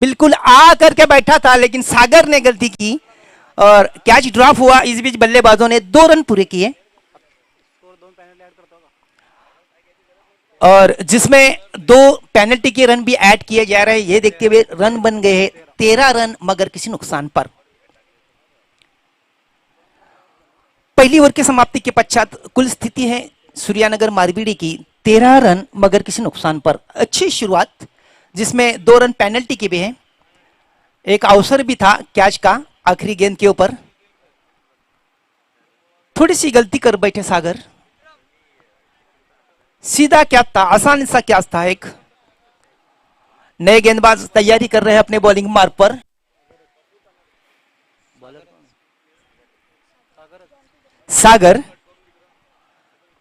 बिल्कुल आ करके बैठा था, लेकिन सागर ने गलती की और कैच ड्रॉप हुआ। इस बीच बल्लेबाजों ने 2 रन पूरे किए और जिसमें 2 पेनल्टी के रन भी ऐड किए जा रहे हैं। ये देखते हुए रन बन गए 13 रन, मगर किसी नुकसान पर। पहली ओवर की समाप्ति के पश्चात कुल स्थिति है सूर्यानगर मारबीड़ी की 13 रन, मगर किसी नुकसान पर। अच्छी शुरुआत, जिसमें 2 रन पेनल्टी के भी हैं। एक अवसर भी था कैच का आखिरी गेंद के ऊपर। थोड़ी सी गलती कर बैठे सागर। सीधा कैच था, आसान सा कैच था। एक नए गेंदबाज तैयारी कर रहे हैं अपने बॉलिंग मार्ग पर। सागर,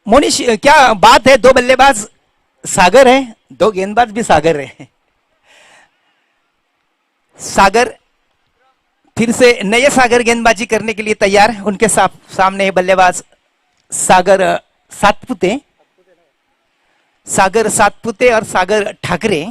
मोनिश क्या बात है, 2 बल्लेबाज सागर है, 2 गेंदबाज भी सागर है। सागर फिर से नए सागर गेंदबाजी करने के लिए तैयार। उनके सामने बल्लेबाज सागर सातपुते, सागर सातपुते और सागर ठाकरे।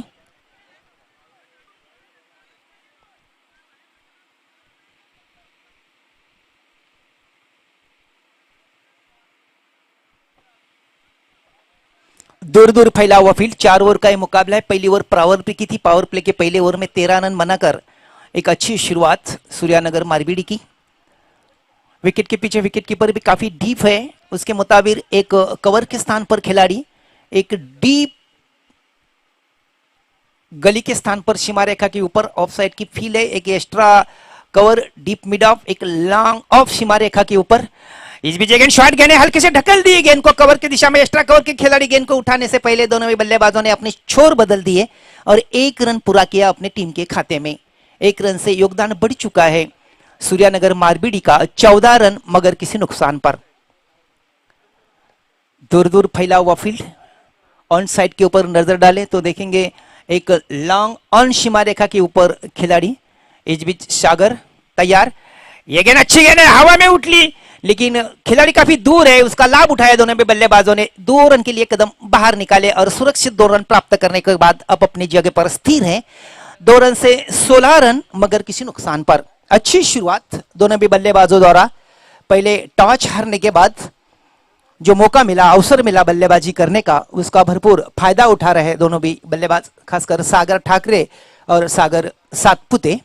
दूर दूर फैला हुआ फील्ड। 4 ओवर का ये मुकाबला है। पहली ओवर पावर प्ले की थी। पावर प्ले के पहले ओवर में 13 रन बनाकर एक अच्छी शुरुआत सूर्यानगर मारबीड़ी की। विकेट के पीछे विकेट कीपर भी काफी डीप है। उसके मुताबिक एक कवर के स्थान पर खिलाड़ी, एक डीप गली के स्थान पर सीमा रेखा के ऊपर ऑफ साइड की फील है। एक extra cover deep mid of, एक लॉन्ग ऑफ सीमा रेखा के ऊपर। इस बीच गेंद शॉर्ट गेंद हल्के से ढकल दी गेंद को कवर की दिशा में। एक्स्ट्रा कवर के खिलाड़ी गेंद को उठाने से पहले दोनों ही बल्लेबाजों ने अपने छोर बदल दिए और 1 रन पूरा किया अपने टीम के खाते में। 1 रन से योगदान बढ़ चुका है सूर्यानगर मारबीड़ी का 14 रन, मगर किसी नुकसान पर। दूर दूर फैला हुआ फील्ड। ऑन साइड के ऊपर नजर डालें तो देखेंगे एक लॉन्ग ऑन सीमा रेखा के ऊपर खिलाड़ी। इस बीच सागर तैयार। ये गेंद अच्छी गेंद है, हवा में उठली, लेकिन खिलाड़ी काफी दूर है। उसका लाभ उठाया दोनों भी बल्लेबाजों ने। 2 रन के लिए कदम बाहर निकाले और सुरक्षित 2 रन प्राप्त करने के बाद अब अपनी जगह पर स्थिर है। 2 रन से 16 रन, मगर किसी नुकसान पर। अच्छी शुरुआत दोनों भी बल्लेबाजों द्वारा। पहले टॉस हारने के बाद जो मौका मिला, अवसर मिला बल्लेबाजी करने का, उसका भरपूर फायदा उठा रहे दोनों भी बल्लेबाज, खासकर सागर ठाकरे और सागर सातपुते।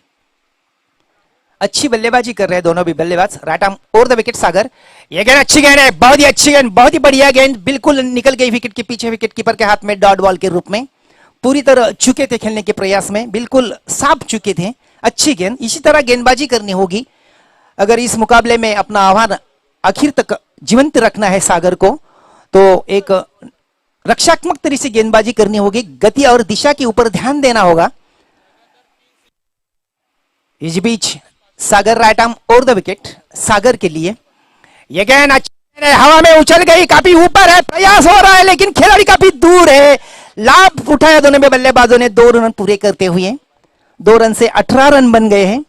अच्छी बल्लेबाजी कर रहे हैं दोनों भी बल्लेबाज। Right arm over the wicket Sagar. यह गेंद अच्छी गेंद है, बहुत ही अच्छी गेंद, बहुत ही बढ़िया गेंद, बिल्कुल निकल गई विकेट के पीछे। विकेट कीपर के हाथ में डॉट बॉल के रूप में। पूरी तरह चुके थे खेलने के प्रयास में, बिल्कुल साफ चुके थे। अच्छी गेंद, इसी तरह गेंदबाजी करनी होगी अगर इस मुकाबले में अपना आह्वान आखिर तक जीवंत रखना है सागर को। तो एक रक्षात्मक तरीके से गेंदबाजी करनी होगी, गति और दिशा के ऊपर ध्यान देना होगा। इस बीच Sagar right arm over the wicket Sagar के लिए। यह गेंद अच्छी हवा में उछल गई, काफी ऊपर है, प्रयास हो रहा है, लेकिन खिलाड़ी काफी दूर है। लाभ उठाया दोनों में बल्लेबाजों ने 2 रन पूरे करते हुए। 2 रन से 18 रन बन गए हैं।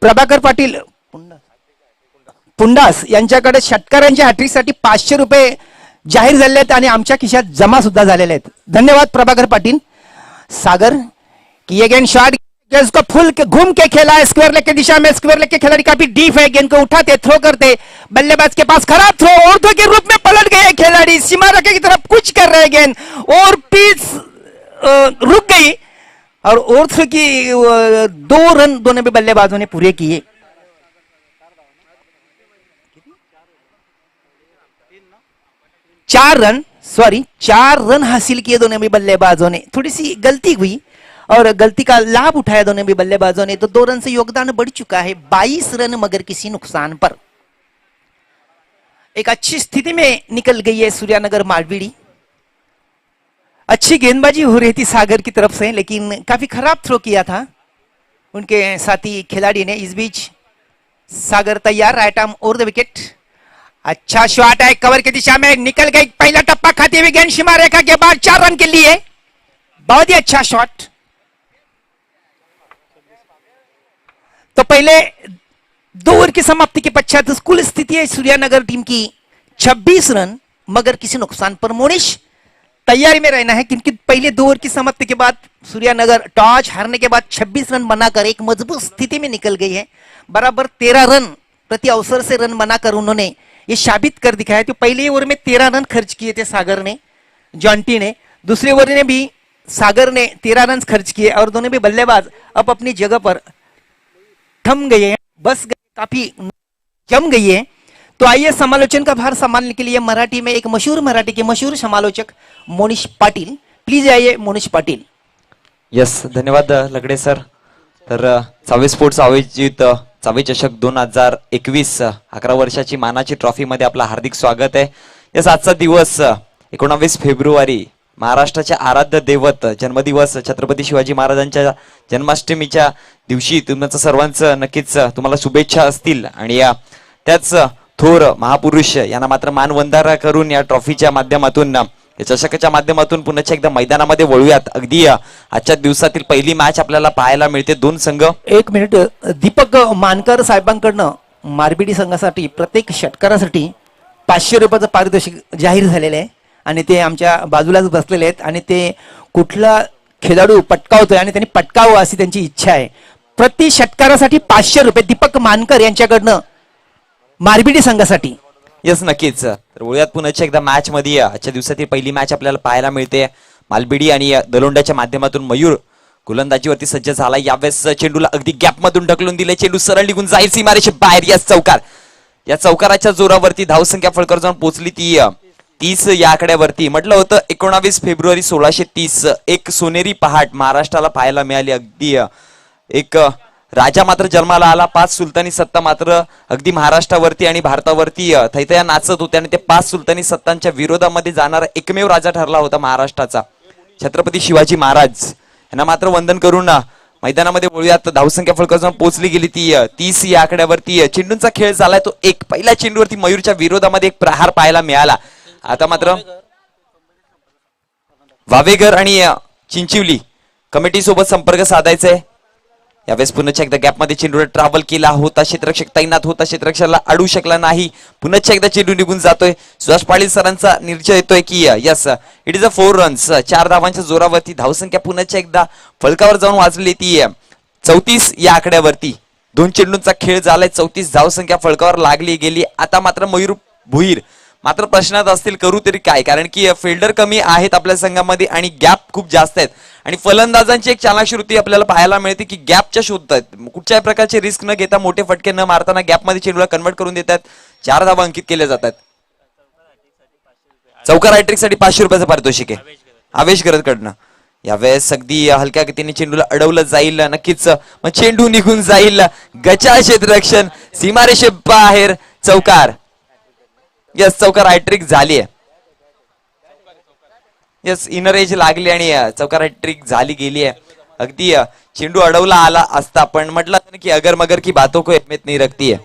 प्रभाकर पाटील पुंडास यांच्याकडे षटकारांच्या हॅट्रिकसाठी 500 रुपये जाहीर झाले आहेत आणि आमच्या खिशात जमा सुद्धा झालेले आहेत। धन्यवाद प्रभाकर पाटील। सागर की ये गेंद शॉट, उसको फुल के घूम के खेला है स्क्वायर लेग की दिशा में। स्क्वायर लेग के खिलाड़ी काफी डीप है, गेंद को उठाते थ्रो करते, बल्लेबाज के पास खराब थ्रो, और थ्रो के रूप में पलट गए खिलाड़ी, सीमा रेखा की तरफ कुछ कर रहे गेंद और पिच रुक गई और ओवर थ्रो की 2 रन दोनों भी बल्लेबाजों ने पूरे किए। 4 रन हासिल किए दोनों भी बल्लेबाजों ने। थोड़ी सी गलती हुई और गलती का लाभ उठाया दोनों भी बल्लेबाजों ने। तो 2 रन से योगदान बढ़ चुका है 22 रन, मगर किसी नुकसान पर। एक अच्छी स्थिति में निकल गई है सूर्यानगर मारबीड़ी। अच्छी गेंदबाजी हो रही थी सागर की तरफ से, लेकिन काफी खराब थ्रो किया था उनके साथी खिलाड़ी ने। इस बीच सागर तैयार, right arm over the wicket. अच्छा शॉट है, कवर की दिशा में निकल गई, पहला टप्पा खाती हुई गेंद सीमा रेखा के बाद 4 रन के लिए। बहुत ही अच्छा शॉट। तो पहले 2 ओवर की समाप्ति के पश्चात कुल स्थिति है सूर्यानगर टीम की 26 रन, मगर किसी नुकसान पर मोनिश तैयारी में रहना है, क्योंकि पहले 2 ओवर की समाप्ति के बाद सूर्यानगर टॉस हारने के बाद 26 रन बनाकर एक मजबूत स्थिति में निकल गई है। बराबर 13 रन प्रति अवसर से रन बनाकर उन्होंने ये साबित कर दिखाया। तो पहले ओवर में 13 रन खर्च किए थे सागर ने, जॉन्टी ने। दूसरे ओवर ने भी सागर ने 13 रन खर्च किए और दोनों भी बल्लेबाज अब अपनी जगह पर थम गए हैं, बस गए, काफी जम गई है। तो आइए समालोचन का भार संभालने के लिए मराठी में एक मराठी के मशहूर समालोचक मोनिश पाटील, प्लीज आइए मोनिश पाटील। यस, धन्यवाद लगडे सर. तर 26 स्पोर्ट्स आयोजित 26 चषक 2021 11 वर्षाची मानाची ट्रॉफी मध्ये आपलं हार्दिक स्वागत आहे. यस, आजचा दिवस 19 फेब्रुवारी महाराष्ट्राचे आराध्य दैवत जन्मदिवस छत्रपती शिवाजी महाराजांच्या जन्माष्टमीच्या दिवशी तुमचं सर्वांचं नक्कीच तुम्हाला शुभेच्छा असतील. आणि त्याच थोर महापुरुष यांना मात्र मानवंदना करून या ट्रॉफीच्या माध्यमातून या चषकाच्या माध्यमातून पुन्हा एकदा मैदानामध्ये वळूयात. अगदी आजच्या दिवसातील पहिली मॅच आपल्याला पाहायला मिळते. दोन संघ. एक मिनिट, दीपक मानकर साहेबांकडनं मारबीडी संघासाठी प्रत्येक षटकारासाठी 500 रुपयाचं पारितोषिक जाहीर झालेलं आहे आणि ते आमच्या बाजूलाच बसलेले आहेत आणि ते कुठला खेळाडू पटकावतोय आणि त्यांनी पटकावं अशी त्यांची इच्छा आहे. प्रति षटकारासाठी 500 रुपये दीपक मानकर यांच्याकडनं मारबीडी संघासाठी. यस, नक्कीच. तर वळूयात पुन्हा एकदा मॅच मध्ये. आजच्या दिवसातील पहिली मॅच आपल्याला पाहायला मिळते. मालबीडी आणि दलोंड्याच्या माध्यमातून मयूर गोलंदाजीवरती सज्ज झाला. यावेळेस चेंडूला अगदी गॅप मधून ढकलून दिले. चेंडू सरळ निघून जाईल सीमारेषे बाहेर. या चौकार, या चौकाराच्या जोरावरती धावसंख्या फलकावर जाऊन पोहोचली ती 30 या आकड्यावरती. म्हटलं होतं 19 फेब्रुवारी 1630 एक सोनेरी पहाट महाराष्ट्राला पाहायला मिळाली. अगदी एक राजा मात्र जन्माला आला. 5 सुलतानी सत्ता मात्र अगदी महाराष्ट्रावरती आणि भारतावरती थैथया नाचत होते आणि ते 5 सुलतानी सत्तांच्या विरोधामध्ये जाणारा एकमेव राजा ठरला होता महाराष्ट्राचा छत्रपती शिवाजी महाराज. यांना मात्र वंदन करून मैदानामध्ये वळूयात. धावसंख्या फलकावर जाऊन पोहोचली गेली ती 30 या आकड्यावरती. चेंडूंचा खेळ झालाय तो एक. पहिल्या चेंडूवरती मयूरच्या विरोधामध्ये एक प्रहार पाहायला मिळाला. आता मात्र वावेगर आणि चिंचिवली कमिटी सोबत संपर्क साधायचा आहे. यावेळेस पुन्हा एकदा गॅप मध्ये चेंडूला ट्रॅव्हल केला होता. क्षेत्ररक्षक तैनात होता, क्षेत्ररक्षकाला अडू शकला नाही. पुन्हा एकदा चेंडू निघून जातोय. सुभाष पाटील सरांचा निर्णय येतोय की yes, it is a 4 runs. 4 धावांच्या जोरावरती धावसंख्या पुन्हा एकदा फलकावर जाऊन वाजली ती 34 या आकड्यावरती. 2 चेंडूंचा खेळ झालाय. 34 धावसंख्या फलकावर लागली गेली. आता मात्र मयूर भुईर मात्र प्रश्नात असतील करू तरी काय, कारण की फिल्डर कमी आहेत आपल्या संघामध्ये आणि गॅप खूप जास्त आहेत आणि फलंदाजांची एक चालाकी आपल्याला पाहायला मिळते की गॅपच्या शोधतात. कुठच्याही प्रकारचे रिस्क न घेता, मोठे फटके न मारताना गॅपमध्ये चेंडूला कन्वर्ट करून देतात. 4 धावा अंकित केल्या जातात. चौकार हॅट्रिक साठी 500 रुपयाचं पारितोषिक आहे आवेश करत कडनं. यावेळेस अगदी हलक्या गतीने चेंडूला अडवलं जाईल. नक्कीच मग चेंडू निघून जाईल. गचा क्षेत्ररक्षण सीमारेषे बाहेर. चौकार. यस, चौकार हॅट्रिक झाली आहे. यस, इनर एज लागली आणि चौकार हॅट्रिक झाली गेली आहे. अगदी चेंडू अडवला आला असता पण म्हटलं की अगर मगर की बातों को अहमियत नहीं रखती है.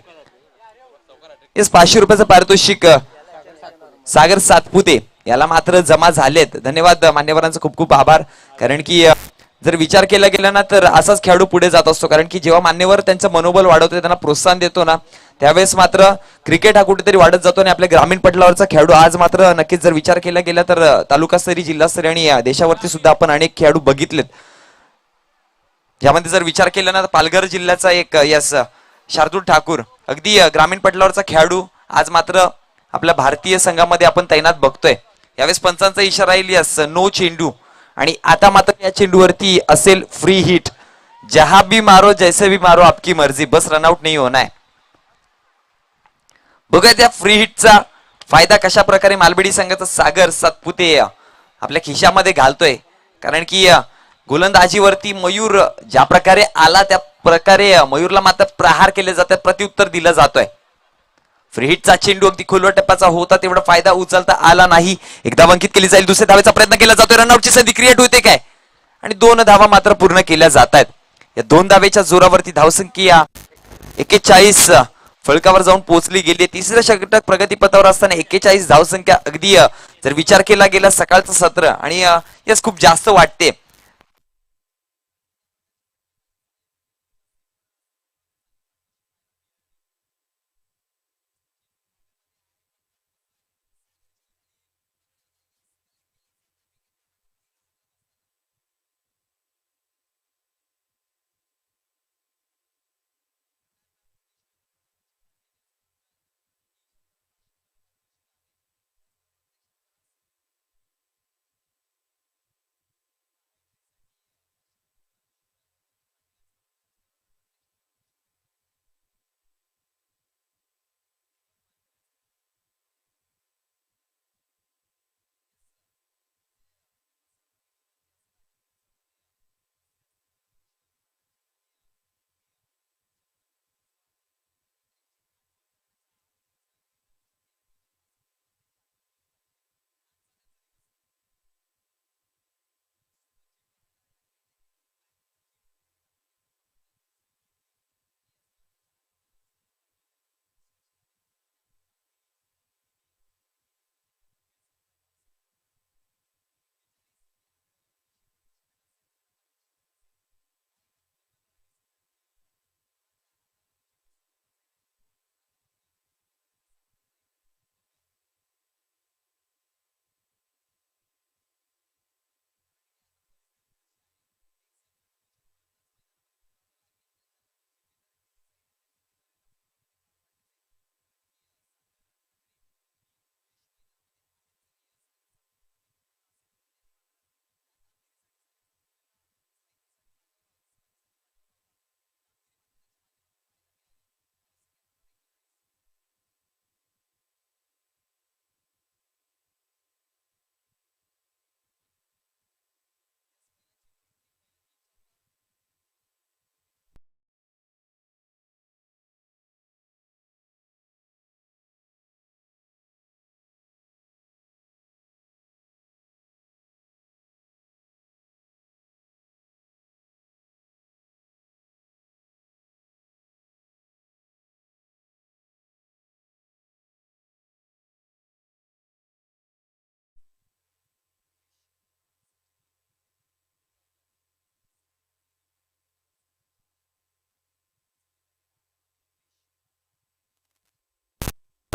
यस, 500 रुपयाचं पारितोषिक सागर सातपुते याला मात्र जमा झालेत. धन्यवाद मान्यवरांचा, खूप खूप आभार. कारण की जर विचार केला गेला ना तर असाच खेळाडू पुढे जात असतो. कारण की जेव्हा मान्यवर त्यांचं मनोबल वाढवतो, त्यांना प्रोत्साहन देतो ना, त्यावेळेस मात्र क्रिकेट हा कुठेतरी वाढत जातो. आणि आपल्या ग्रामीण पटलावरचा खेळाडू आज मात्र नक्कीच जर विचार केला गेला तर तालुकास्तरीय, जिल्हास्तरीय आणि देशावरती सुद्धा आपण अनेक खेळाडू बघितलेत. ज्यामध्ये जर विचार केला ना तर पालघर जिल्ह्याचा एक यस शार्दूल ठाकूर अगदी ग्रामीण पटलावरचा खेळाडू आज मात्र आपल्या भारतीय संघामध्ये आपण तैनात बघतोय. यावेळेस पंचांचा इशारा येईल यस, नो चेंडू. आणि आता मात्र या चेंडूवरती असेल फ्री हिट. जहा भी मारो जैसे भी मारो आपकी मर्जी, बस रनआउट नाही होणार. बघा त्या फ्री हिटचा फायदा कशा प्रकारे मालबेडी संघाचा सागर सातपुते आपल्या खिशामध्ये घालतोय. कारण की गोलंदाजीवरती मयूर ज्या प्रकारे आला त्या प्रकारे मयूरला मात्र प्रहार केले जातात, प्रत्युत्तर दिलं जातोय. फ्री हिटचा चेंडू अगदी खोलवर टप्प्याचा होता, तेवढा फायदा उचलता आला नाही. एकदा अंकित केली जाईल. दुसऱ्या धावेचा प्रयत्न केला जातोय. रनआउटची संधी क्रिएट होते काय आणि 2 धावा मात्र पूर्ण केल्या जात आहेत. या 2 धावेच्या जोरावरती धावसंख्या 41 फलकावर जाऊन पोहोचली गेली. तिसऱ्या षटक प्रगतीपथावर असताना 41 धावसंख्या अगदी जर विचार केला गेला सकाळचं सत्र आणि यस खूप जास्त वाटते.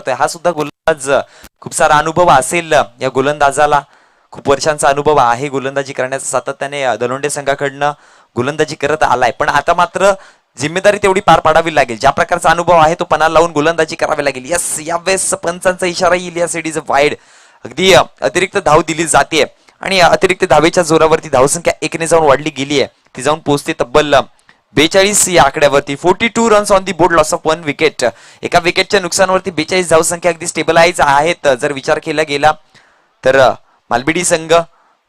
करतोय. हा सुद्धा गोलंदाज खूप सारा अनुभव असेल या गोलंदाजाला. खूप वर्षांचा अनुभव आहे गोलंदाजी करण्याचा. सातत्याने दलोंडे संघाकडनं गोलंदाजी करत आलाय. पण आता मात्र जिम्मेदारी तेवढी पार पाडावी लागेल. ज्या प्रकारचा अनुभव आहे तो पणाला लावून गोलंदाजी करावी लागेल. यस, यावेळेस पंचांचा इशारा येईल. या इज वाईड. अगदी अतिरिक्त धाव दिली जाते आणि अतिरिक्त धावेच्या जोरावरती धावसंख्या 1 ने जाऊन वाढली गेली आहे. ती जाऊन पोहोचते तब्बल 42 या आकड्यावरती. 42 runs on the board, loss of 1 wicket. एका विकेटच्या नुकसानावरती 42 धावसंख्या अगदी स्टेबलाइज आहेत. जर विचार केला गेला तर मालबेडी संघ,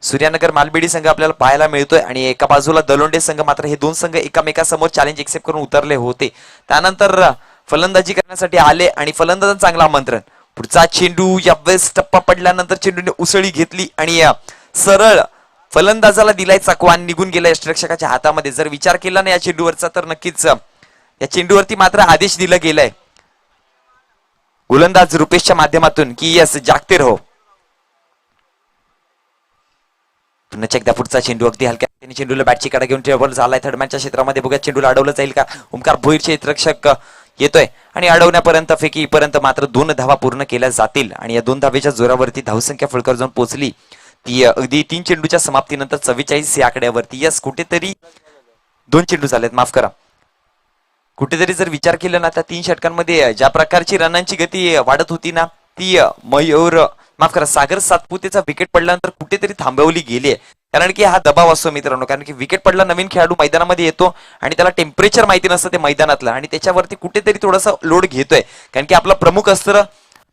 सूर्यानगर मालबेडी संघ आपल्याला पाहायला मिळतोय आणि एका बाजूला दलोंडे संघ. मात्र हे दोन संघ एकामेकासमोर चॅलेंज एक्सेप्ट करून उतरले होते. त्यानंतर फलंदाजी करण्यासाठी आले आणि फलंदाजांचं चांगलं आमंत्रण. पुढचा चेंडू यावेळेस टप्पा पडल्यानंतर चेंडूने उसळी घेतली आणि सरळ फलंदाजाला दिलाय चकवा, निघून गेला यष्टिरक्षकाच्या हातामध्ये. जर विचार केला ना या चेंडूवरचा तर नक्कीच या चेंडूवरती मात्र आदेश दिला गेलाय गोलंदाज रुपेशच्या माध्यमातून की यस, जागते रहो. पुन्हा एकदा पुढचा चेंडू अगदी हलक्या चेंडूला बॅटची कडा घेऊन टेबल झालाय थर्डमॅनच्या क्षेत्रामध्ये. बघा चेंडूला अडवलं जाईल का. ओमकार भोईर क्षेत्ररक्षक येतोय आणि अडवण्यापर्यंत फेकीपर्यंत मात्र 2 धावा पूर्ण केल्या जातील आणि या 2 धावेच्या जोरावरती धावसंख्या फुलकर जाऊन पोहोचली ती अगदी 3 चेंडूच्या समाप्तीनंतर 44 या आकड्यावरती. यस, कुठेतरी 2 चेंडू झालेत, माफ करा. कुठेतरी जर विचार केला ना त्या 3 षटकांमध्ये ज्या प्रकारची रनांची गती वाढत होती ना ती मयूर माफ करा सागर सातपुतेचा विकेट पडल्यानंतर कुठेतरी थांबवली गेली. कारण की हा दबाव असतो मित्रांनो. कारण की विकेट पडला, नवीन खेळाडू मैदानामध्ये येतो आणि त्याला टेम्परेचर माहिती नसतं ते मैदानातलं आणि त्याच्यावरती कुठेतरी थोडासा लोड घेतोय. कारण की आपला प्रमुख अस्त्र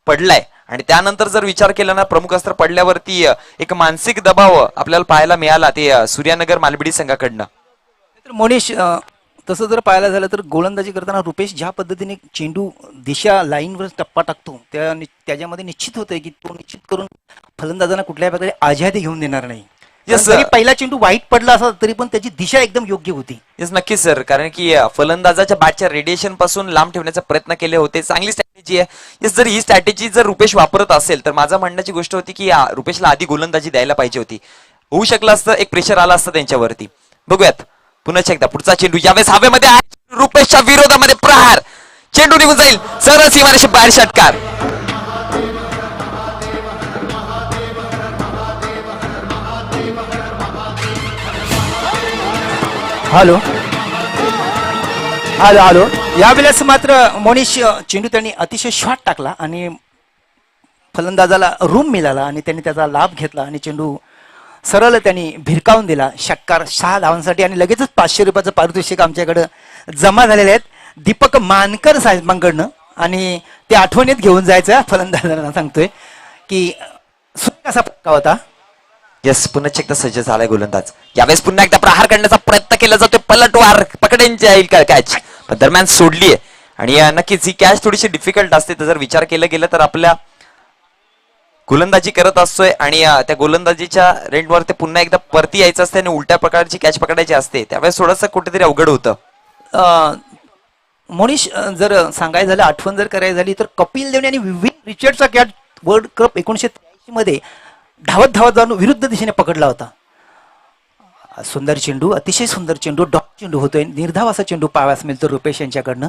पडलाय आणि त्यानंतर जर विचार केला ना प्रमुख अस्त्र पडल्यावरती एक मानसिक दबाव आपल्याला पाहायला मिळाला ते सूर्यानगर मालबेडी संघाकडनं. मोनिश, तसं जर पाहायला झालं तर गोलंदाजी करताना रुपेश ज्या पद्धतीने चेंडू दिशा लाईनवर टप्पा टाकतो त्याच्यामध्ये निश्चित होतंय की तो निश्चित करून फलंदाजांना कुठल्याही प्रकारे आझादी घेऊन देणार नाही. जरी पहिला चेंडू वाईट पडला असला तरी पण त्याची दिशा एकदम योग्य होती. येस, नक्कीच सर. कारण की फलंदाजाच्या बॅटच्या रेडिएशन पासून लांब ठेवण्याचा प्रयत्न केले होते. चांगली स्ट्रॅटेजी आहे. येस, जर ही स्ट्रॅटेजी जर रुपेश वापरत असेल तर माझा म्हणण्याची गोष्ट होती की रुपेशला आधी गोलंदाजी द्यायला पाहिजे होती. होऊ शकलं असतं, एक प्रेशर आला असतं त्यांच्यावरती. बघूयात पुन्हा एकदा पुढचा चेंडू यावेळेस हवेमध्ये आहे. रुपेशच्या विरोधामध्ये प्रहार, चेंडू निघून जाईल सरळ सीमारेषे बाहेर. षटकार. Hello hello hello. यावेळेस मात्र मोनिश चेंडू त्यांनी अतिशय शॉर्ट टाकला आणि फलंदाजाला रूम मिळाला आणि त्यांनी त्याचा लाभ घेतला आणि चेंडू सरळ त्यांनी भिरकावून दिला. षटकार 6 धावांसाठी आणि लगेचच 500 रुपयाचं पारितोषिक आमच्याकडे जमा झालेले आहेत दीपक मानकर साहेबांकडनं आणि ते आठवणीत घेऊन जायचं. फलंदाजांना सांगतोय की कसा पक्का होता. यस, पुन्हा एकदा सज्ज झालाय गोलंदाज. यावेळेस पुन्हा एकदा प्रहार करण्याचा प्रयत्न केला जातोय. पलटवार पकडेंची येईल का कॅच, पण दरम्यान सोडलीये आणि नक्कीच ही कॅच थोडीशी डिफिकल्ट असते. तर जर विचार केला गेला तर आपल्या गोलंदाजी करत असतोय आणि त्या गोलंदाजीच्या रेंजवर ते पुन्हा एकदा परती यायचं असते आणि उलट्या प्रकारची कॅच पकडायची असते. त्यावेळेस थोडंसं कुठेतरी अवघड होतं. मोनिश, जर सांगायचं झालं आठवण जर करायची झाली तर कपिल देव आणि विविन रिचर्डचा कॅच वर्ल्ड कप 1983 मध्ये धावत धावत जाऊन विरुद्ध दिशेने पकडला होता. सुंदर चेंडू, अतिशय सुंदर चेंडू, डॉट चेंडू होतोय. निर्धाव असा चेंडू पाहाव्यास मिळतो रुपेश यांच्याकडनं.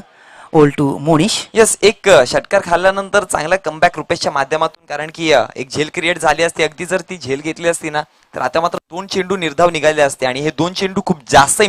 ओल टू मोनिश. यस, एक षटकार खाल्ल्यानंतर चांगला कमबॅक रुपेशच्या माध्यमातून. कारण की एक झेल क्रिएट झाली असती. अगदी जर ती झेल घेतली असती ना तर आता मात्र 2 चेंडू निर्धाव निघाले असते आणि हे 2 चेंडू खूप जास्त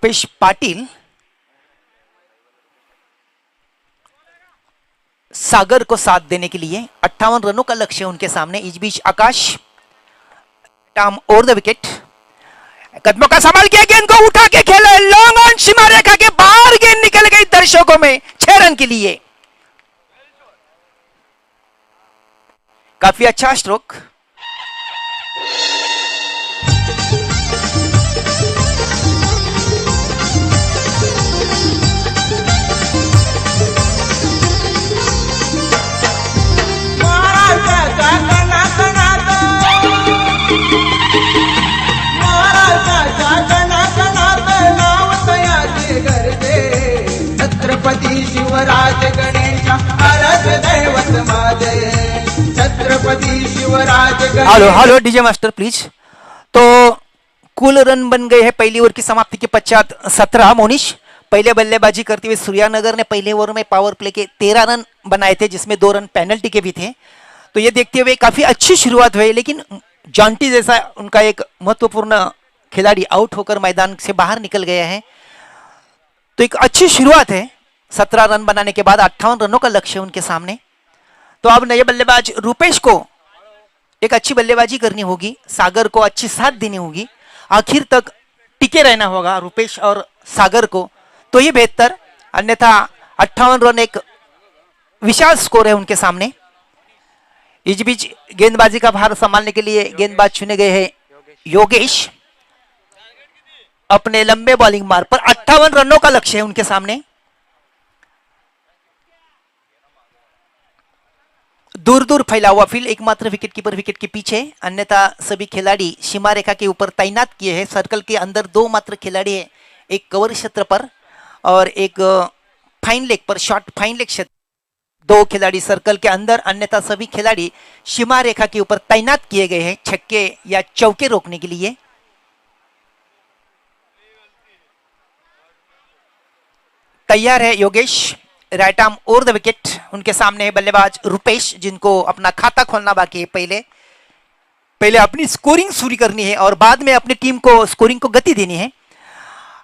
रुपेश पाटिल सागर को साथ देने के लिए 58 रनों का लक्ष्य उनके सामने। इस बीच आकाश टाम ओवर द विकेट, कदमों का संभाल किया, गेंद को उठा के खेला, लॉन्ग ऑन सीमा रेखा के बाहर गेंद निकल गई दर्शकों में 6 रन के लिए। काफी अच्छा स्ट्रोक। छत्रपती शिवराज गणेश आराध दैवत माझे, Chhatrapati Shivraj hello hello DJ master please. तो कुल रन बन गए हैं पहली ओवर की समाप्ति के पश्चात 17। मोनिश पहले बल्लेबाजी करते हुए सूर्यानगर ने पहले ओवर में पावर प्ले के 13 रन बनाए थे, जिसमें 2 रन पेनल्टी के भी थे। तो ये देखते हुए काफी अच्छी शुरुआत हुई, लेकिन जॉन्टी जैसा उनका एक महत्वपूर्ण खिलाड़ी आउट होकर मैदान से बाहर निकल गया है। तो एक अच्छी शुरुआत है 17 रन बनाने के बाद। 58 रनों का लक्ष्य उनके सामने। तो अब नए बल्लेबाज रुपेश को एक अच्छी बल्लेबाजी करनी होगी, सागर को अच्छी साथ देनी होगी, आखिर तक टिके रहना होगा रुपेश और सागर को, तो ही बेहतर। अन्यथा 58 रन एक विशाल स्कोर है उनके सामने। इस बीच गेंदबाजी का भार संभालने के लिए गेंदबाज चुने गए हैं योगेश। अपने लंबे बॉलिंग मार्ग पर 58 रनों का लक्ष्य है उनके सामने। दूर दूर फैला हुआ फील्ड, एकमात्र विकेट कीपर विकेट के पीछे, अन्यथा सभी खिलाड़ी सीमा रेखा के ऊपर तैनात किए हैं। सर्कल के अंदर 2 मात्र खिलाड़ी हैं, एक कवर क्षेत्र पर और एक फाइन लेग पर, शॉर्ट फाइन लेग क्षेत्र। 2 खिलाड़ी सर्कल के अंदर, अन्यथा सभी खिलाड़ी सीमा रेखा के ऊपर तैनात किए गए हैं छक्के या चौके रोकने के लिए। तैयार है Yogesh, right arm over the wicket. उनके सामने है बल्लेबाज रुपेश, जिनको अपना खाता खोलना बाकी है। पहले अपनी स्कोरिंग शुरू करनी है और बाद में अपनी टीम को स्कोरिंग को गति देनी है।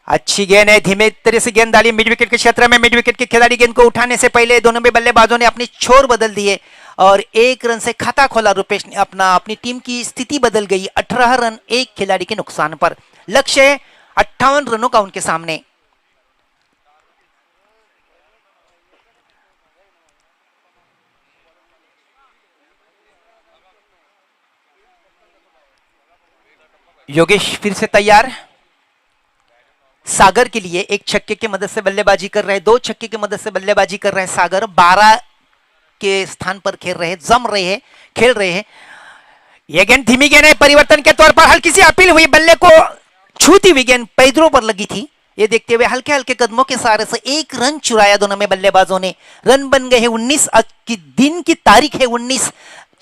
अच्छी गेंद है, धीमे तरह से गेंद डाली मिड विकेट के क्षेत्र में। मिड विकेट के खिलाड़ी गेंद को उठाने से पहले दोनों भी बल्लेबाजों ने अपनी छोर बदल दिए और 1 रन से खाता खोला रुपेश ने अपना। अपनी टीम की स्थिति बदल गई 18 रन एक खिलाड़ी के नुकसान पर। लक्ष्य है 58 रनों का उनके सामने। योगेश फिर से तैयार, सागर के लिए एक छक्के की मदद से बल्लेबाजी कर रहे हैं, 2 छक्के की मदद से बल्लेबाजी कर रहे हैं सागर। 12 के स्थान पर खेल रहे हैं। यह गेंद धीमी गेंद है, परिवर्तन के तौर पर हल्की सी अपील हुई, बल्ले को छूती हुई गेंद पैदरों पर लगी थी। ये देखते हुए हल्के हल्के कदमों के सहारे से 1 रन चुराया दोनों में बल्लेबाजों ने। रन बन गए हैं 19। आज की दिन की तारीख है 19,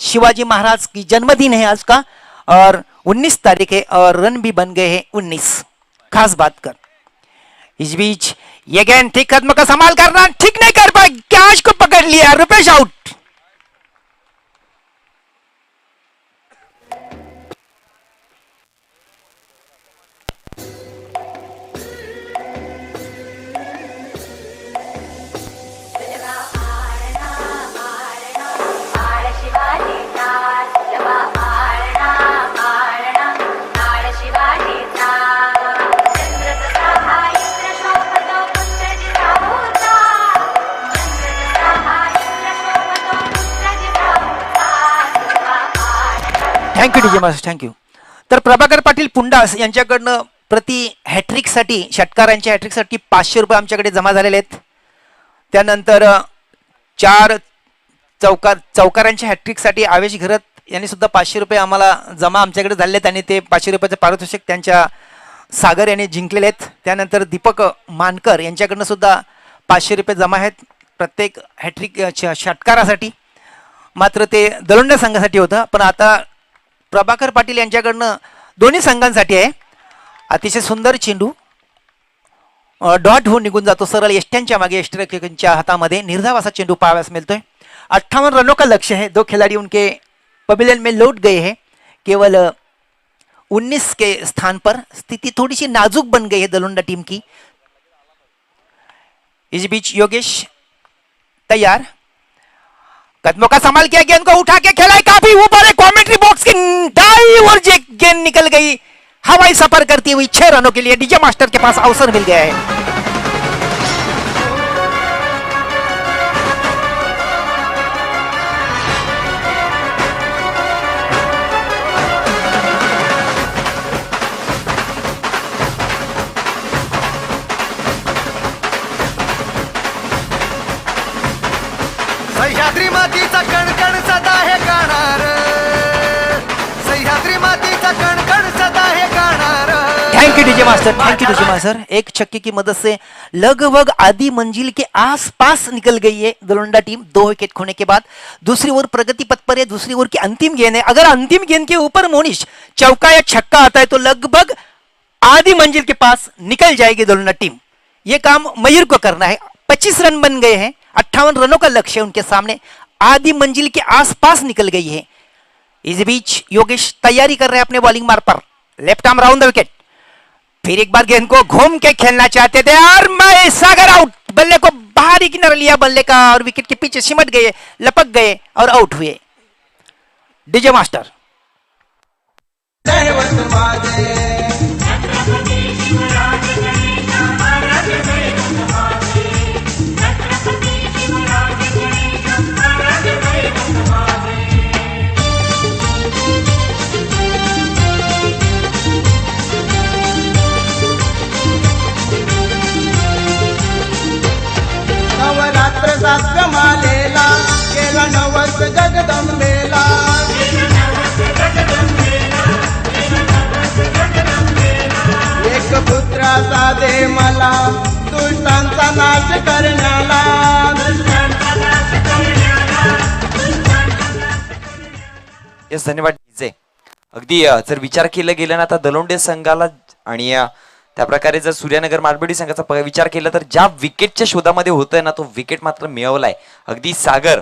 शिवाजी महाराज की जन्मदिन है आज का, और 19 तारीख है और रन भी बन गए हैं 19। खास बात कर। इस बीच ये गेंद ठीक कदम का संभाल करना ठीक नहीं कर पाए, कैच को पकड़ लिया, Rupesh out. Thank you DJ master, thank you. तर प्रभाकर पाटील पुंडास यांच्याकडनं प्रति हॅट्रिकसाठी, षटकारांच्या हॅट्रिकसाठी 500 रुपये आमच्याकडे जमा झालेले आहेत। त्यानंतर 4 चौकारांच्या हॅट्रिकसाठी आवेश घरत यांनी सुद्धा 500 रुपये आम्हाला जमा आमच्याकडे झाले आहेत आणि ते 500 रुपयाचे पारितोषिक त्यांच्या सागर यांनी जिंकलेले आहेत। त्यानंतर दीपक मानकर यांच्याकडनं सुद्धा 500 रुपये जमा आहेत प्रत्येक हॅट्रिक षटकारासाठी, मात्र ते दलोंडा संघासाठी होतं। पण आता प्रभाकर पाटील यांच्याकडनं दोन्ही संघांसाठी आहे। अतिशय सुंदर चेंडू डॉट होऊन निघून जातो सरळ यष्ट्यांच्या मागे, यष्टिरक्षकांच्या हातामध्ये निर्धाव असा चेंडू पाहाव्यास मिळतोय। 58 रनों का लक्ष्य है। 2 खिलाड़ी उनके पवेलियन में लौट गए हैं, केवल 19 के स्थान पर स्थिति थोड़ी सी नाजुक बन गई है दलोंडा टीम की। इस बीच योगेश तैयार, कदमों का संभाल किया, गेंद को उठा के खेला है काफी ऊपर है, कमेंट्री बॉक्स की दाई ओर गेंद निकल गई हवाई सफर करती हुई 6 रनों के लिए डीजे मास्टर के पास अवसर मिल गया है। सह्याद्री मातीचा कणकण सदा हे गाणार, सह्याद्री मातीचा कणकण सदा हे गाणार। Thank you DJ master, thank you DJ master. एक छक्के की मदद से लगभग आधी मंजिल के आसपास निकल गई है दलोंडा टीम 2 विकेट खोने के बाद। दूसरी ओर प्रगति पथ पर है, दूसरी ओर की अंतिम गेंद है। अगर अंतिम गेंद के ऊपर मोनिश चौका या छक्का आता है तो लगभग आधी मंजिल के पास निकल जाएगी दलोंडा टीम। यह काम मयूर को करना है। 25 रन बन गए हैं, 58 रनों का लक्ष्य उनके सामने, आधी मंजिल के आसपास निकल गई है। इस बीच योगेश तैयारी कर रहे हैं अपने बॉलिंग मार्ग पर, left arm round the wicket. फिर एक बार गेंद को घूम के खेलना चाहते थे और मैं सागर आउट, बल्ले को बाहरी किनारा लिया बल्ले का और विकेट के पीछे सिमट गए, लपक गए और आउट हुए। डीजे मास्टर दैवत माझे नवरात्र सात मालेला केला नवस जगदंबेला, एक पुत्राचा दे मला दुष्टांचा नाश करण्याला। येस, धन्यवाद डीजे। अगदी जर विचार केला गेला ना आता दलोंडे संघाला आणि त्या प्रकारे जर सूर्यनगर मालबेडी संघाचा विचार केला तर ज्या विकेटच्या शोधामध्ये होतोय ना तो विकेट मात्र मिळवलाय। अगदी सागर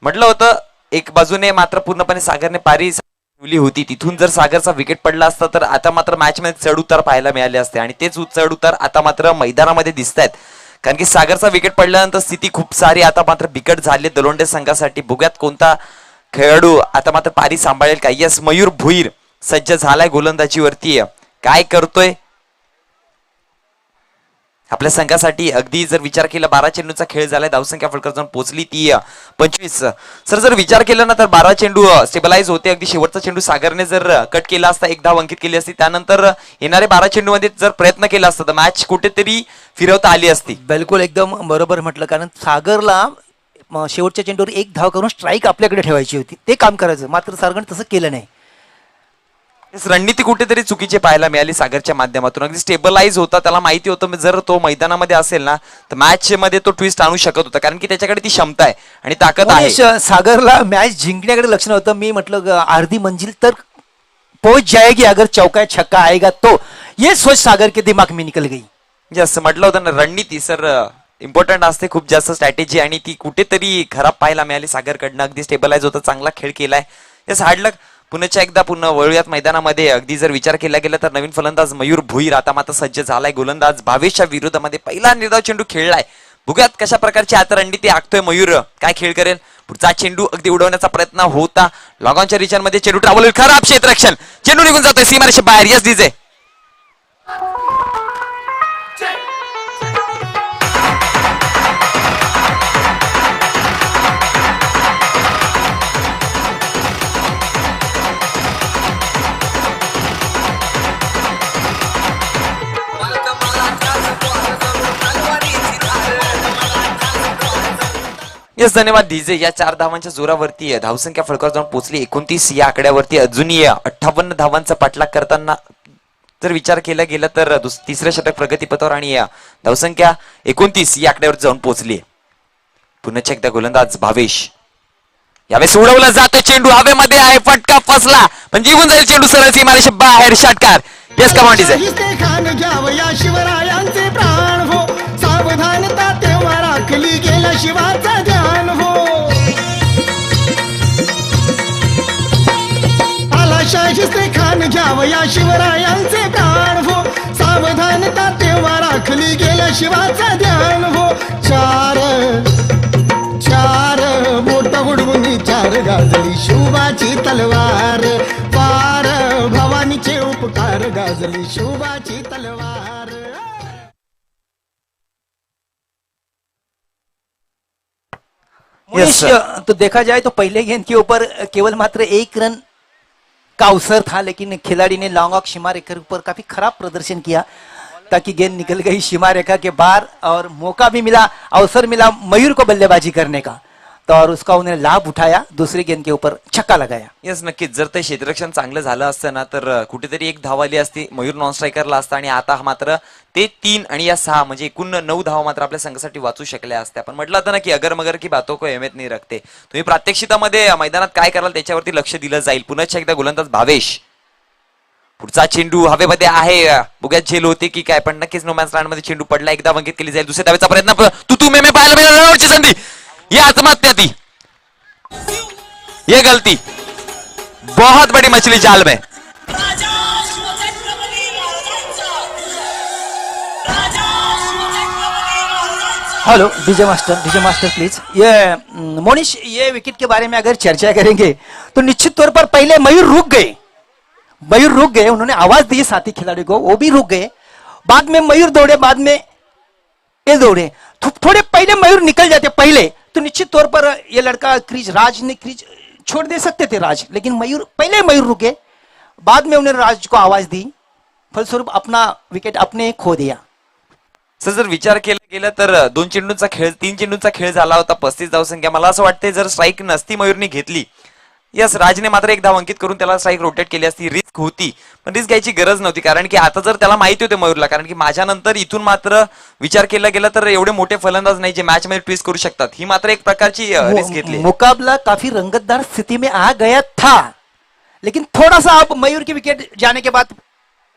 म्हटलं होतं एक बाजूने मात्र पूर्णपणे सागरने पारी ठेवली होती, तिथून जर सागरचा विकेट पडला असता तर आता मात्र मॅच मध्ये चढ उतार पाहायला मिळाले असते आणि तेच चढ उतार आता मात्र मैदानामध्ये दिसत आहेत। कारण की सागरचा विकेट पडल्यानंतर स्थिती खूप सारी आता मात्र बिकट झाली दलोंडे संघासाठी। बघूयात कोणता खेळाडू आता मात्र पारी सांभाळेल का। यस, मयूर भुईर सज्ज झालाय गोलंदाजीवरती, काय करतोय आपल्या संघासाठी। अगदी जर विचार केला 12 चेंडूचा खेळ झालाय, धावसंख्या फलकर जाऊन पोहोचली ती 25। सर जर विचार केला ना तर 12 चेंडू स्टेबलाइज होते। अगदी शेवटचा चेंडू सागरने जर कट केला असता, 1 धाव अंकित केली असती, त्यानंतर येणारे 12 चेंडू मध्ये जर प्रयत्न केला असता तर मॅच कुठेतरी फिरवता आली असती। बिलकुल एकदम बरोबर म्हटलं, कारण सागरला शेवटच्या चेंडूवर 1 धाव करून स्ट्राईक आपल्याकडे ठेवायची होती, ते काम करायचं, मात्र सागरने तसं केलं नाही। रणनीती कुठेतरी चुकीची पाहायला मिळाली सागरच्या माध्यमातून। अगदी स्टेबलाइज होता, त्याला माहिती होतं जर तो मैदानामध्ये असेल ना तर मॅच मध्ये तो ट्विस्ट आणू शकत होता, कारण की त्याच्याकडे ती क्षमता आहे आणि ताकद आहे। सागरला मॅच जिंकण्याकडे लक्ष नव्हतं। मी म्हटलं आधी मंजिल तर पहुंच जाएगी अगर चौका छक्का आएगा तो, ये सोच सागर के दिमाग में निकल गई। जसं म्हटलं होतं ना रणनीती सर इम्पॉर्टंट असते, खूप जास्त स्ट्रॅटेजी, आणि ती कुठेतरी खराब पाहायला मिळाली सागरकडनं। अगदी स्टेबलाइज होता, चांगला खेळ केलाय। यस, हार्ड लक। पुन्हा वळूयात मैदानामध्ये। अगदी जर विचार केला गेला तर नवीन फलंदाज मयूर भुईर आता मात्र सज्ज झालाय गोलंदाज भावेशच्या विरोधामध्ये पहिला निर्धाव चेंडू खेळलाय। बघूयात कशा प्रकारची आता रणनीती आखतोय मयूर, काय खेळ करेल। पुढचा चेंडू अगदी उडवण्याचा प्रयत्न होता, लॉगॉनच्या रिचन मध्ये चेंडू ट्रॅव्हल, खराब क्षेत्ररक्षण, चेंडू निघून जातोय सीमारेषे बाहेर। यस डीजे यस, धन्यवाद डीजे। या 4 धावांच्या जोरावरती धावसंख्या फलकावर जाऊन पोहोचली 29। या आकड्यावरती अजूनही 58 धावांचा पाठलाग करताना जर विचार केला गेला तर तिसरं षटक प्रगतीपथावर आणि धावसंख्या 29 या आकड्यावर जाऊन पोहोचली। पुन्हा एकदा गोलंदाज भावेश, यावेळेस उडवला जातो चेंडू, हवेमध्ये आहे, फटका फसला पण जिंकून जाईल चेंडू सरळ सीमारेषे बाहेर, षटकार। यस, कमांड डीजे शिवरायांचे प्राण हो, सावधानता तेव्हा राखली गेला शिवाचा ध्यान हो। आला शाहिस्ते खान घ्याव या शिवरायांचे प्राण हो सावधानता तेव्हा राखली गेल्या शिवाचा ध्यान हो चार चार बोट उडवून चार गाजली शिवबाची तलवार पार भवानीचे उपकार गाजली शिवबाची तलवार मुनीश, तो देखा जाए तो पहले गेंद के ऊपर केवल मात्र 1 रन का अवसर था, लेकिन खिलाड़ी ने लॉन्ग ऑफ सीमा रेखा के ऊपर काफी खराब प्रदर्शन किया ताकि गेंद निकल गई सीमा रेखा के बाहर और मौका भी मिला, अवसर मिला मयूर को बल्लेबाजी करने का, तो और उसका उन्हें लाभ उठाया, दूसरी गेंद के ऊपर छक्का लगाया. येस नक्कीच. जर ते क्षेत्ररक्षण चांगलं झालं असतं ना तर कुठेतरी एक धाव आली असती, मयूर नॉन स्ट्रायकरला असता आणि आता मात्र ते 3 आणि या 6 म्हणजे एकूण 9 धावा मात्र आपल्या संघासाठी वाचू शकल्या असत्या. पण म्हटलं होतं ना की अगर मगर की बातों को अहमियत नाही रखते. तुम्ही प्रात्यक्षिकामध्ये मैदानात काय कराल त्याच्यावरती लक्ष दिलं जाईल. पुन्हा एकदा गोलंदाज भावेश, पुढचा चेंडू हवेमध्ये आहे, बघूयात झेल होते की काय, पण नक्कीच नो मॅन्स लँडमध्ये चेंडू पडला, एकदा वंकित केली जाईल. दुसऱ्या धावेचा प्रयत्न तू मे पाहायला मिळाली संधी, ये आत्महत्या थी, ये गलती, बहुत बड़ी मछली जाल में. Hello DJ master please. ये मोनिश, ये विकेट के बारे में अगर चर्चा करेंगे तो निश्चित तौर पर पहले मयूर रुक गए, उन्होंने आवाज दी साथी खिलाड़ी को, वो भी रुक गए, बाद में मयूर दौड़े, बाद में ये दौड़े, थोड़े पहले मयूर निकल जाते पहले तो निश्चित तौर पर ये लड़का राज ने क्रीज छोड़ दे सकते थे राज, लेकिन मयूर रुके, बाद में उन्हें राज को आवाज दी, फलस्वरूप अपना विकेट अपने खो दिया. सर जर विचार केला गेला तर 2 चेंडूंचा खेळ, 3 चेंडूंचा खेळ झाला होता, 35 धावसंख्या. मला असं वाटतंय जर स्ट्राईक नसती मयूरने घेतली, यस राजने मात्र 1 धाव अंकित करून त्याला स्ट्राईक रोटेट केली असती, रिस्क होती, पण रिस्क घ्यायची गरज नव्हती. कारण की आता जर त्याला माहिती होते मयूरला, कारण की माझ्या नंतर इथून मात्र विचार केला गेला तर एवढे मोठे फलंदाज नाही जे मॅच मध्ये ट्विस्ट करू शकतात, ही मात्र एक प्रकारची रिस्क घेतली. मुकाबला काफी रंगतदार स्थिति में आ गया था, लेकिन थोड़ा सा अब मयूर की विकेट जाने के बाद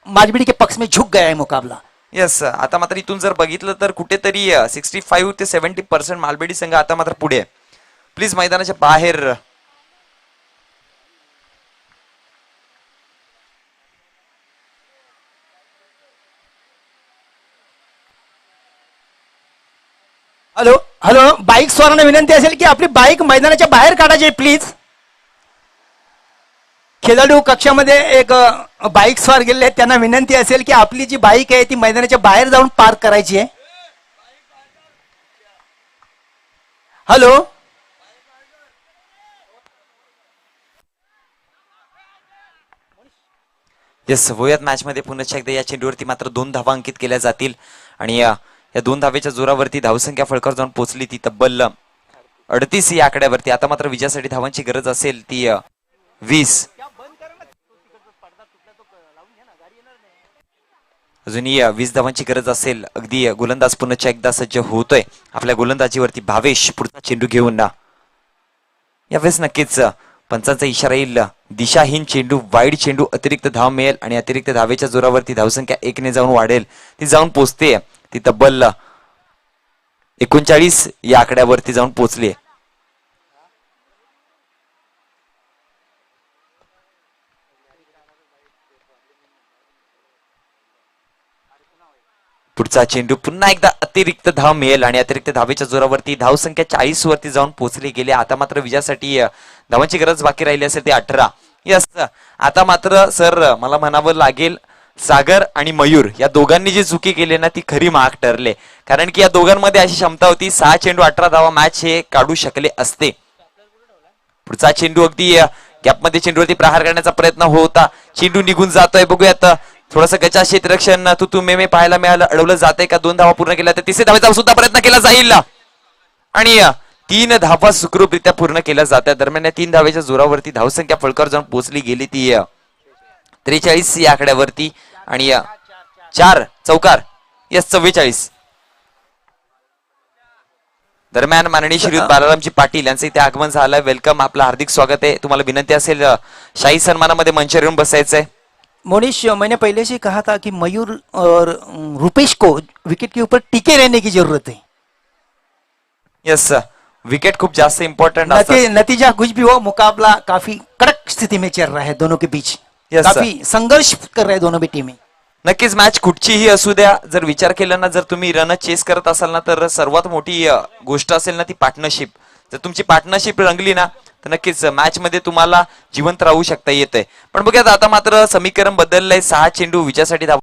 मालबीडी के पक्ष में झुक गया है मुकाबला. येस आता मात्र इथून जर बघितलं तर कुठेतरी 65 ते 70% मालबेडी संघ आता मात्र पुढे. प्लीज मैदानाच्या बाहेर हॅलो बाईक स्वारांना विनंती असेल की आपली बाईक मैदानाच्या बाहेर काढायची प्लीज. खेळाडू कक्षामध्ये एक बाईक स्वार गेलेले आहेत, त्यांना विनंती असेल की आपली जी बाईक आहे ती मैदानाच्या बाहेर जाऊन पार्क करायची आहे. हॅलो येस वयात मॅच मध्ये पुन्हा एकदा या चेंडूवरती मात्र 2 धावा अंकित केल्या जातील आणि या 2 धावेच्या जोरावरती धावसंख्या फळकावर जाऊन पोहोचली ती तब्बल 38 या आकड्यावरती. आता मात्र विजयासाठी धावांची गरज असेल ती 20. अजूनही 20 धावांची गरज असेल. अगदी गोलंदाज पुन्हा एकदा सज्ज होतोय आपल्या गोलंदाजीवरती. भावेश पुढचा चेंडू घेऊन ना यावेळेस नक्कीच पंचांचा इशारा येईल, दिशाहीन चेंडू, वाईड चेंडू, अतिरिक्त धाव मिळेल आणि अतिरिक्त धावेच्या जोरावरती धावसंख्या 1 ने जाऊन वाढेल. ती जाऊन पोचते, ती तब्बल 39 या आकड्यावरती जाऊन पोहोचली. पुढचा चेंडू पुन्हा एकदा अतिरिक्त धाव मिळेल आणि अतिरिक्त धावेच्या जोरावरती धावसंख्या 40 वरती जाऊन पोहोचली गेली. आता मात्र विजयासाठी धावांची गरज बाकी राहिली असेल ती 18. यस आता मात्र सर मला म्हणावं लागेल सागर आणि मयूर या दोघांनी जी चुकी केली ना ती खरी महाग ठरले. कारण की या दोघांमध्ये अशी क्षमता होती 6 चेंडू 18 धावा मॅच हे काढू शकले असते. पुढचा चेंडू अगदी गॅपमध्ये चेंडूवरती प्रहार करण्याचा प्रयत्न होता, चेंडू निघून जातोय. बघूयात थोडंसं गचा क्षेत्ररक्षण तू मे पाहायला मिळालं, अडवलं जातंय का. 2 धावा पूर्ण केल्या तर 3ऱ्या धावेचा सुद्धा प्रयत्न केला जाईल आणि 3 धावा सुखरूपरित्या पूर्ण केल्या जात्या. दरम्यान या 3 धावेच्या जोरावरती धावसंख्या फळकावर जाऊन पोहोचली गेली ती 43 या आकड्यावरती आणि 4 चौकार यस 44. दरम्यान माननीय श्रीयुत बालारामजी पाटील यांचं इथे आगमन झालंय. वेलकम, आपलं हार्दिक स्वागत आहे. तुम्हाला विनंती असेल शाही सन्मानामध्ये मंचावर येऊन बसायचंय. मोनिश, मैंने पहले से कहा था कि मयूर और रुपेश को विकेट के ऊपर टिके रहने की जरूरत है. यस विकेट खूप जास्त इंपॉर्टंट नतीजा कुछ भी हो, मुकाबला काफी कड़क स्थिति में चल रहा है दोनों के बीच. Yes, sir. काफी संघर्ष कर रहे दोनों भी टीमें. नक्कीच मॅच कुठचीही असू द्या, जर विचार केला ना, जर तुम्ही रन चेस करत असाल ना, तर सर्वात मोठी गोष्ट असेल ना ती पार्टनरशिप. जर तुमची पार्टनरशिप रंगली ना, तर नक्कीच मॅच मध्ये तुम्हाला जिवंत राहू शकता येतंय. पण बघूयात आता मात्र समीकरण बदललंय. 6 चेंडू विजयासाठी धाव.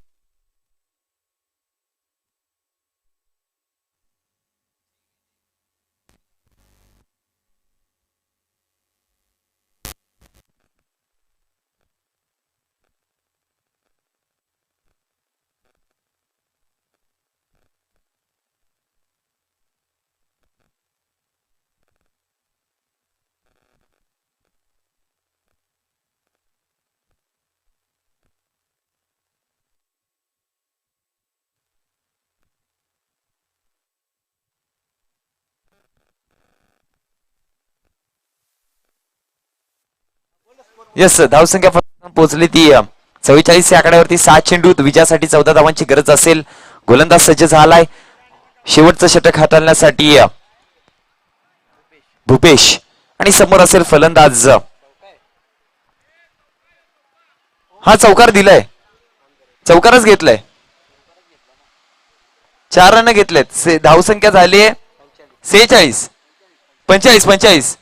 येस, धावसंख्या पोहोचली ती 44 या आकड्यावरती. 6 चेंडूत विजयासाठी 14 धावांची गरज असेल. गोलंदाज सज्ज झालाय शेवटचं षटक हाताळण्यासाठी. भूपेश आणि समोर असेल फलंदाज. हा चौकार दिलाय, चौकारच घेतलाय. 4 रन घेतलेत. धावसंख्या झाली 46. 45.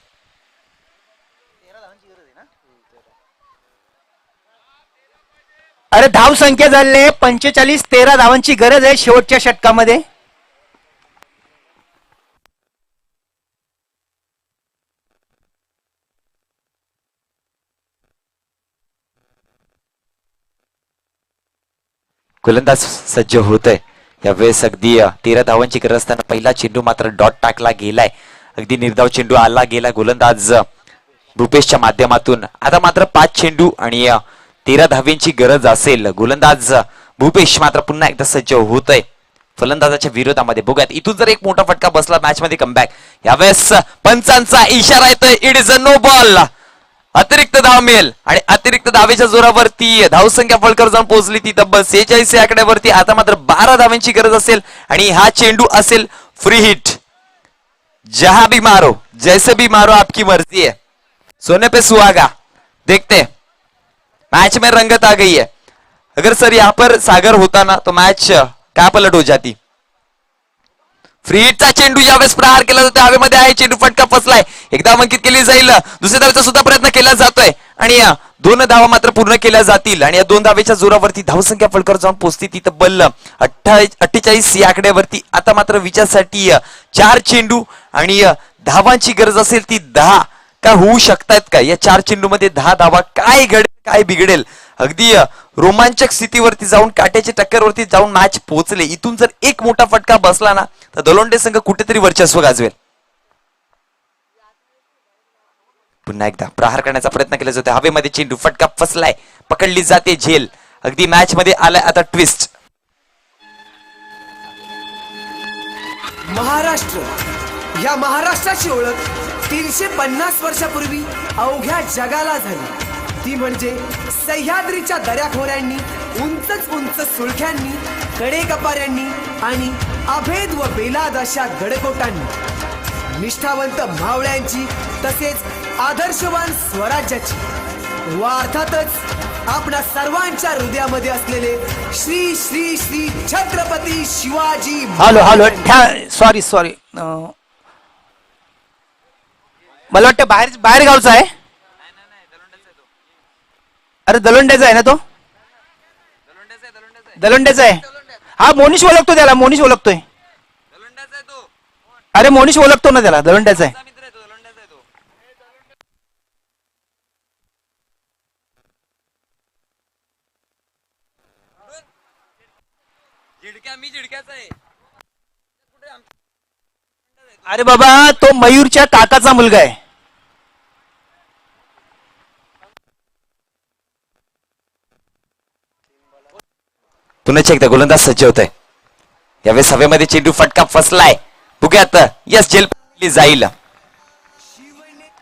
अरे धाव संख्या झाले 45. 13 धावांची गरज आहे शेवटच्या षटकामध्ये. गोलंदाज सज्ज होत आहे यावेळेस. अगदी 13 धावांची गरज असताना पहिला चेंडू मात्र डॉट टाकला गेलाय. अगदी निर्धाव चेंडू आला गेला गोलंदाज भूपेशच्या माध्यमातून. आता मात्र 5 चेंडू आणि 13 धाव्यांची गरज असेल. गोलंदाज भूपेश मात्र पुन्हा एकदा सज्ज होत आहे फलंदाजाच्या विरोधामध्ये. बघूयात इथून जर एक मोठा फटका बसला मॅच मध्ये कमबॅक. यावेळेस पंचांचा इशारा येतोय. It is a no ball. अतिरिक्त धाव मिळेल आणि अतिरिक्त धावेच्या जोरावरती धावसंख्या फलकर जाऊन पोहोचली ती तब्बल 46 या आकड्यावरती. आता मात्र 12 धावांची गरज असेल आणि हा चेंडू असेल फ्री हिट. जहां भी मारो जैसे भी मारो आपकी मर्जी है. सोने पे सुहागा. देखते मैच में रंगत आ गई है. अगर सर यहां पर सागर होता ना तो मैच क्या पलट हो जाती. फ्री हिटचा चेंडू यावेळेस प्रहार केला जातो. हवेमध्ये आहे चेंडू. फटका फसलाय. एकदा अंकित केली जाईल. दुसऱ्या धावेचा सुद्धा प्रयत्न केला जातोय आणि 2 धावा मात्र पूर्ण केल्या जातील आणि या 2 धावेच्या जोरावरती धावसंख्या फलकर जाऊन पोहोचती ती तब्बल 48 या आकड्यावरती. आता मात्र विजयासाठी 4 चेंडू आणि धावांची गरज असेल ती 10. का होऊ शकतात का या 4 चेंडू मध्ये 10 धावा. काय घडेल काय बिघडेल. अगदी रोमांचक स्थितीवरती जाऊन काट्याच्या टक्करवरती जाऊन मॅच पोहोचले. इथून जर एक मोठा फटका बसला ना तर दलोंडे संघ कुठेतरी वर्चस्व गाजवेल. पुन्हा एकदा प्रहार करण्याचा प्रयत्न केला जातो. हवेमध्ये चेंडू. फटका फसलाय. पकडली जाते झेल. अगदी मॅच मध्ये आलाय आता ट्विस्ट. महाराष्ट्र या महाराष्ट्राची ओळख 350 वर्षापूर्वी अवघ्या जगाला झाली. ती म्हणजे सह्याद्रीच्या दऱ्याखोऱ्यांनी, उंच सुळख्यांनी, कडेकपाऱ्यांनी आणि अभेद व बेलाद अशा गडकोटांनी, निष्ठावंत मावळ्यांची तसेच आदर्शवान स्वराज्याची व अर्थातच आपल्या सर्वांच्या हृदयामध्ये असलेले श्री श्री श्री छत्रपती शिवाजी. हॅलो सॉरी मला वाटतं बाहेर गावचा आहे. अरे दलोंड्याचा आहे ना तो. दलोंड्याचा आहे. हा मोनिश ओळखतो त्याला. मोनिश ओळखतोय. अरे मोनिश ओळखतो ना त्याला. दलोंड्याचा आहे. अरे बाबा तो मयूरच्या काकाचा मुलगा आहे. पुन्हा एकदा गोलंदाज सज्ज होत आहे. यावेळेस हवेमध्ये चेंडू. फटका फसलाय. बघूयात यस जेल जाईल.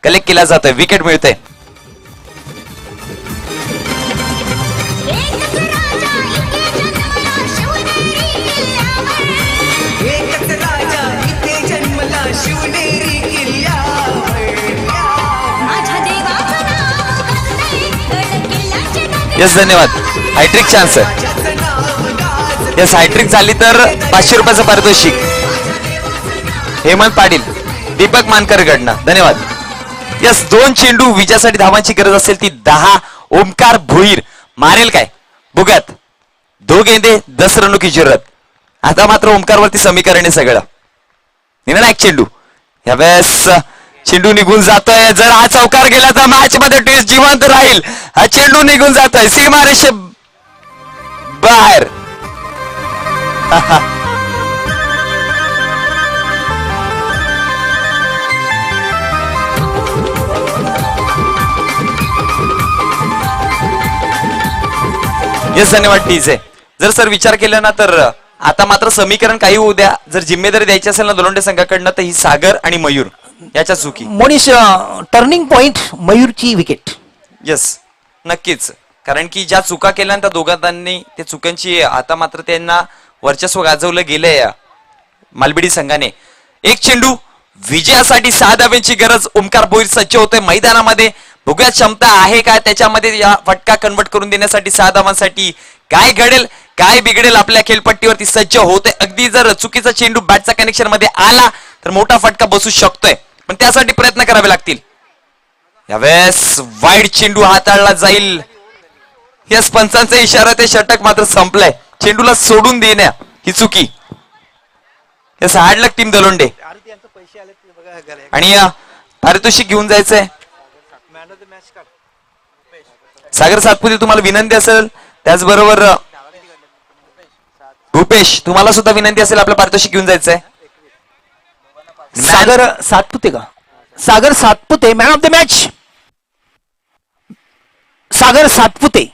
कलेक्ट केला जातोय. विकेट मिळते. येस धन्यवाद. हायट्रिक चान्स आहे. येस हायट्रिक झाली तर 500 रुपयाचं पारितोषिक. हेमंत पाटील दीपक मानकर कडनं धन्यवाद. यस 2 चेंडू विजयासाठी धावांची गरज असेल ती 10. ओमकार भोईर मारेल काय बघूयात. 2 गेंदे 10 रनों की जरूरत. आता मात्र ओमकारवरती समीकरण आहे सगळं. निर्णायक चेंडू यावेळेस चेंडू निघून जातोय. जर हा चौकार गेला तर मॅच मध्ये ट्विस्ट जिवंत राहील. हा चेंडू निघून जातोय सीमारेषे बाहेर. येस धन्यवाद टीजे. जर सर विचार केला ना तर आता मात्र समीकरण काही होऊ द्या. जर जिम्मेदारी द्यायची असेल ना दोलंडे संघाकडनं तर ही सागर आणि मयूर याच्या चुकी. मोनिश टर्निंग पॉइंट मयूरची विकेट. येस नक्कीच. कारण की ज्या चुका केल्या त्या दोघांनी त्या चुकांची आता मात्र त्यांना वर्चस्व गाजवलं गेलंय मालबिडी संघाने. 1 चेंडू विजयासाठी 6 धाव्यांची गरज. ओमकार भोईर सज्ज होतोय मैदानामध्ये. बघूया क्षमता आहे काय त्याच्यामध्ये या फटका कन्वर्ट करून देण्यासाठी 6 धावांसाठी. काय घडेल काय बिघडेल आपल्या खेळपट्टीवरती सज्ज होते. अगदी जर चुकीचा चेंडू बॅटचा कनेक्शन मध्ये आला तर मोठा फटका बसू शकतोय. पण त्यासाठी प्रयत्न करावे लागतील. यावेळेस वाईड चेंडू हाताळला जाईल. यस पंचांचा इशारा ते षटक मात्र संपलंय. चेंडूला सोडून देण्या ही चुकी. यस हार्डलक टीम दलोंडे आणि पारितोषिक घेऊन जायचंय. सागर सातपुते तुम्हाला विनंती असेल त्याचबरोबर भूपेश तुम्हाला सुद्धा विनंती असेल आपलं पारितोषिक घेऊन जायचंय. सागर सातपुते का? Sagar Satpute man of the match. Sagar Satpute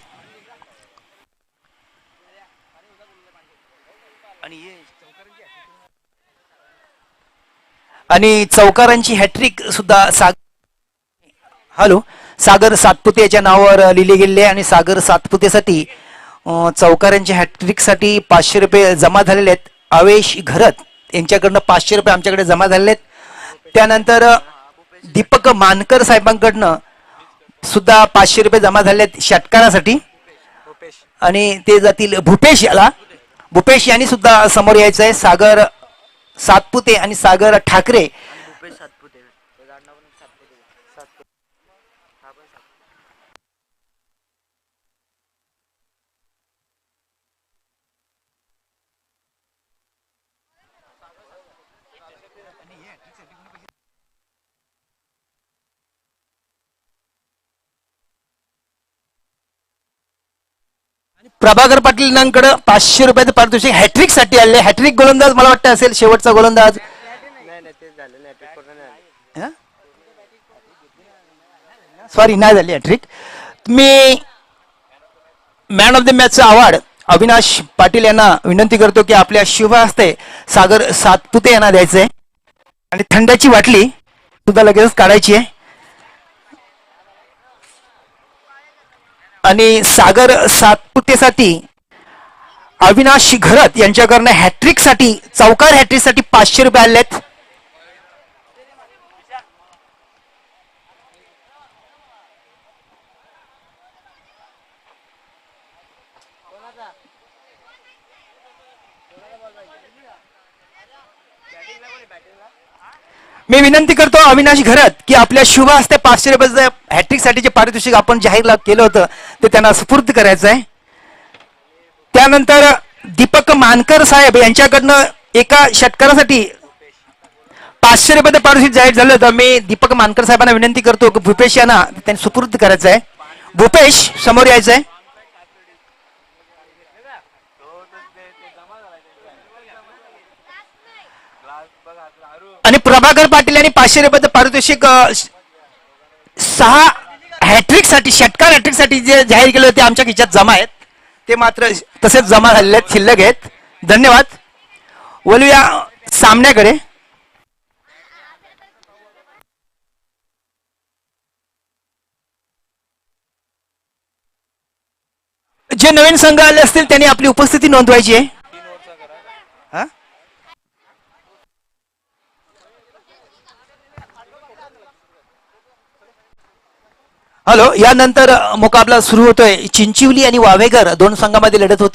आणि चौकारांची हॅट्रिक सुद्धा हॅलो सागर सातपुते याच्या नावावर लिहिले गेले आणि सागर सातपुतेसाठी चौकारांची हॅट्रिक साठी 500 रुपये जमा झालेले आहेत. आवेश घरत यांच्याकडनं 500 रुपये आमच्याकडे जमा झालेले आहेत. त्यानंतर दीपक मानकर साहेबांकडनं सुद्धा 500 रुपये जमा झाले आहेत षटकारासाठी आणि ते जातील भूपेश याला. भूपेश यांनी सुद्धा समोर यायचं आहे. सागर सातपुते आणि सागर ठाकरे प्रभाकर पाटील 500 रुपयाचं पारितोषिक हॅट्रिक साठी आले. हॅट्रिक गोलंदाज मला वाटतं असेल शेवटचा गोलंदाज. सॉरी नाही झाली हॅट्रिक. मी मॅन ऑफ द मॅचचा अवॉर्ड अविनाश पाटील यांना विनंती करतो की आपल्या शुभ हस्ते सागर सातपुते यांना द्यायचंय आणि थंडाची बाटली सुद्धा लगेच काढायची आहे. आणि सागर सातपुतेसाठी अविनाश घरत यांच्याकडनं हॅट्रिक साठी चौकार हॅट्रिक साठी 500 रुपये आले आहेत. मी विनंती करतो अविनाश घरत की आपल्या शुभ हस्ते 500 रुपयाचं हॅट्रिक साठी जे पारितोषिक आपण जाहीर केलं होतं ते त्यांना सुपूर्द करायचं आहे. त्यानंतर दीपक मानकर साहेब यांच्याकडनं एका षटकारासाठी 500 रुपयाचं पारितोषिक जाहीर झालं होतं. मी दीपक मानकर साहेबांना विनंती करतो की भूपेश यांना त्यांनी सुपूर्द करायचं आहे. भूपेश समोर यायचं आहे. आणि प्रभाकर पाटील यांनी 500 रुपयाचं पारितोषिक 6 हॅट्रिक साठी षटकार हॅट्रिक साठी जे जाहीर केलं ते आमच्या खिशात जमा आहेत. ते मात्र तसेच जमा झालेले आहेत शिल्लक आहेत. धन्यवाद. बोलूया सामन्याकडे. जे नवीन संघ आले असतील त्यांनी आपली उपस्थिती नोंदवायची आहे. हॅलो, यानंतर मुकाबला सुरू होतोय. चिंचिवली आणि वावेघर दोन संघामध्ये लढत होते.